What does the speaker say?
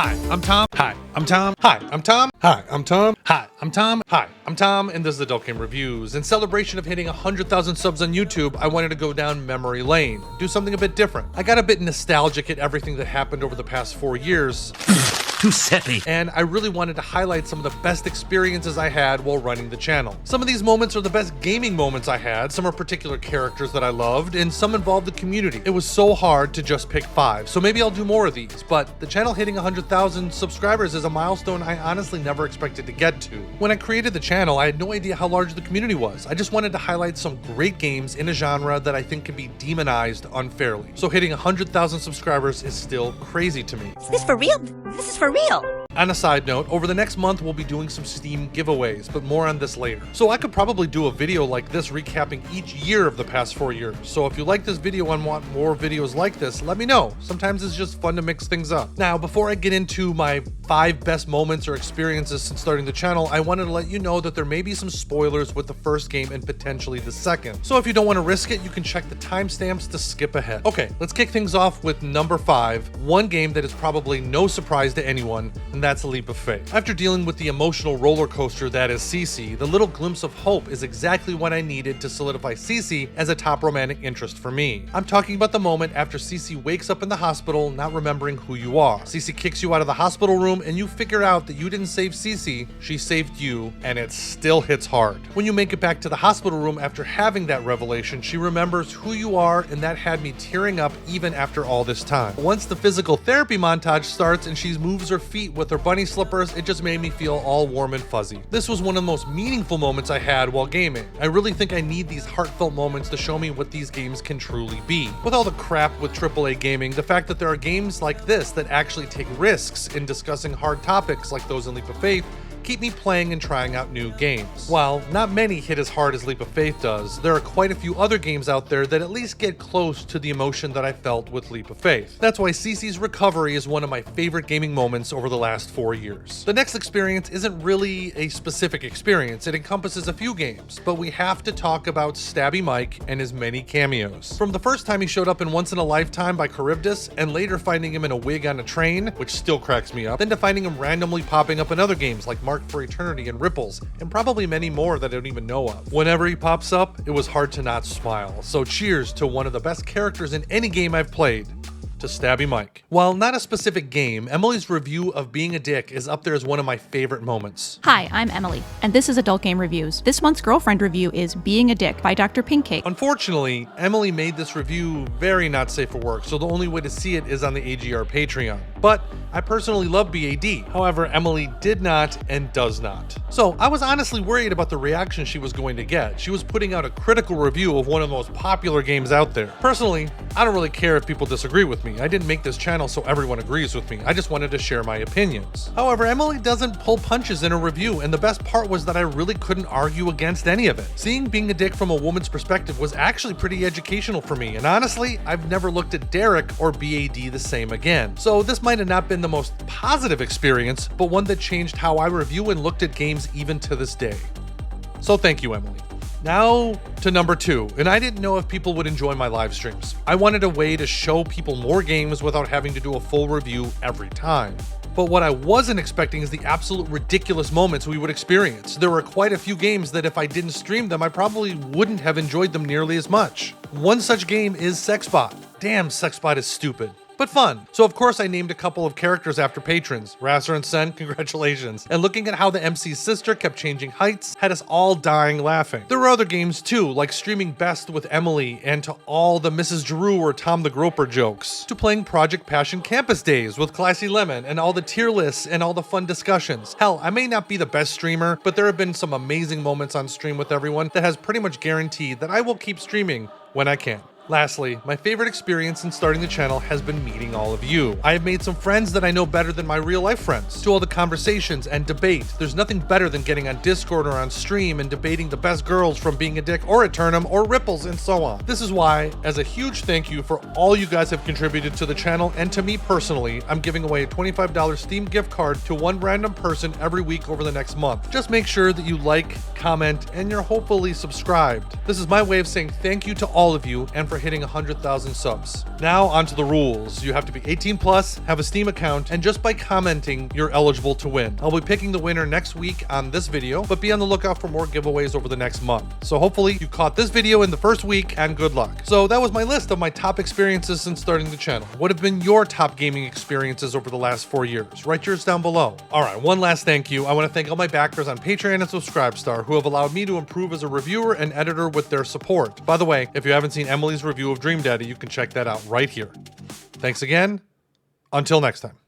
Hi, I'm Tom. Hi, I'm Tom. Hi, I'm Tom. Hi, I'm Tom. Hi, I'm Tom. Hi, I'm Tom, and this is Adult Game Reviews. In celebration of hitting 100,000 subs on YouTube, I wanted to go down memory lane, do something a bit different. I got a bit nostalgic at everything that happened over the past 4 years. Too sappy. And I really wanted to highlight some of the best experiences I had while running the channel. Some of these moments are the best gaming moments I had, some are particular characters that I loved, and some involved the community. It was so hard to just pick 5, so maybe I'll do more of these, but the channel hitting 100,000 subscribers is a milestone I honestly never expected to get to. When I created the channel, I had no idea how large the community was. I just wanted to highlight some great games in a genre that I think can be demonized unfairly. So hitting 100,000 subscribers is still crazy to me. Is this for real? This is for real. On a side note, over the next month we'll be doing some Steam giveaways, but more on this later. So I could probably do a video like this recapping each year of the past 4 years. So if you like this video and want more videos like this, let me know. Sometimes it's just fun to mix things up. Now, before I get into my 5 best moments or experiences since starting the channel, I wanted to let you know that there may be some spoilers with the first game and potentially the second. So if you don't want to risk it, you can check the timestamps to skip ahead. Okay, let's kick things off with number 5, one game that is probably no surprise to anyone, and that's a leap of faith. After dealing with the emotional roller coaster that is Cece, the little glimpse of hope is exactly what I needed to solidify Cece as a top romantic interest for me. I'm talking about the moment after Cece wakes up in the hospital not remembering who you are. Cece kicks you out of the hospital room and you figure out that you didn't save Cece, she saved you, and it still hits hard. When you make it back to the hospital room after having that revelation, she remembers who you are, and that had me tearing up even after all this time. Once the physical therapy montage starts and she moves her feet with her bunny slippers, it just made me feel all warm and fuzzy. This was one of the most meaningful moments I had while gaming. I really think I need these heartfelt moments to show me what these games can truly be. With all the crap with AAA gaming, the fact that there are games like this that actually take risks in discussing hard topics like those in Leap of Faith keep me playing and trying out new games. While not many hit as hard as Leap of Faith does, there are quite a few other games out there that at least get close to the emotion that I felt with Leap of Faith. That's why Cece's recovery is one of my favorite gaming moments over the last 4 years. The next experience isn't really a specific experience, it encompasses a few games, but we have to talk about Stabby Mike and his many cameos. From the first time he showed up in Once in a Lifetime by Charybdis, and later finding him in a wig on a train, which still cracks me up, then to finding him randomly popping up in other games like Mark for Eternity and Ripples, and probably many more that I don't even know of. Whenever he pops up, it was hard to not smile. So cheers to one of the best characters in any game I've played, to Stabby Mike. While not a specific game, Emily's review of Being a Dick is up there as one of my favorite moments. Hi, I'm Emily, and this is Adult Game Reviews. This month's girlfriend review is Being a Dick by Dr. Pinkcake. Unfortunately, Emily made this review very not safe for work, so the only way to see it is on the AGR Patreon. But I personally love BAD. However, Emily did not and does not. So I was honestly worried about the reaction she was going to get. She was putting out a critical review of one of the most popular games out there. Personally, I don't really care if people disagree with me. I didn't make this channel so everyone agrees with me. I just wanted to share my opinions. However, Emily doesn't pull punches in her review, and the best part was that I really couldn't argue against any of it. Seeing Being a Dick from a woman's perspective was actually pretty educational for me, and honestly, I've never looked at Derek or BAD the same again. So this might have not been the most positive experience, but one that changed how I review and looked at games even to this day. So thank you, Emily. Now to number 2, and I didn't know if people would enjoy my live streams. I wanted a way to show people more games without having to do a full review every time. But what I wasn't expecting is the absolute ridiculous moments we would experience. There were quite a few games that if I didn't stream them, I probably wouldn't have enjoyed them nearly as much. One such game is Sexbot. Damn, Sexbot is stupid, but fun. So of course I named a couple of characters after patrons. Rasser and Sen, congratulations. And looking at how the MC's sister kept changing heights had us all dying laughing. There were other games too, like streaming Best with Emily, and to all the Mrs. Drew or Tom the Groper jokes, to playing Project Passion Campus Days with Classy Lemon and all the tier lists and all the fun discussions. Hell, I may not be the best streamer, but there have been some amazing moments on stream with everyone that has pretty much guaranteed that I will keep streaming when I can. Lastly, my favorite experience in starting the channel has been meeting all of you. I have made some friends that I know better than my real life friends. To all the conversations and debate, there's nothing better than getting on Discord or on stream and debating the best girls from Being a Dick or Eternum or Ripples and so on. This is why, as a huge thank you for all you guys have contributed to the channel and to me personally, I'm giving away a $25 Steam gift card to one random person every week over the next month. Just make sure that you like, comment, and you're hopefully subscribed. This is my way of saying thank you to all of you and for start hitting 100,000 subs. Now onto the rules. You have to be 18 plus, have a Steam account, and just by commenting, you're eligible to win. I'll be picking the winner next week on this video, but be on the lookout for more giveaways over the next month. So hopefully you caught this video in the first week, and good luck. So that was my list of my top experiences since starting the channel. What have been your top gaming experiences over the last 4 years? Write yours down below. All right, one last thank you. I want to thank all my backers on Patreon and Subscribestar who have allowed me to improve as a reviewer and editor with their support. By the way, if you haven't seen Emily's review of Dream Daddy, you can check that out right here. Thanks again. Until next time.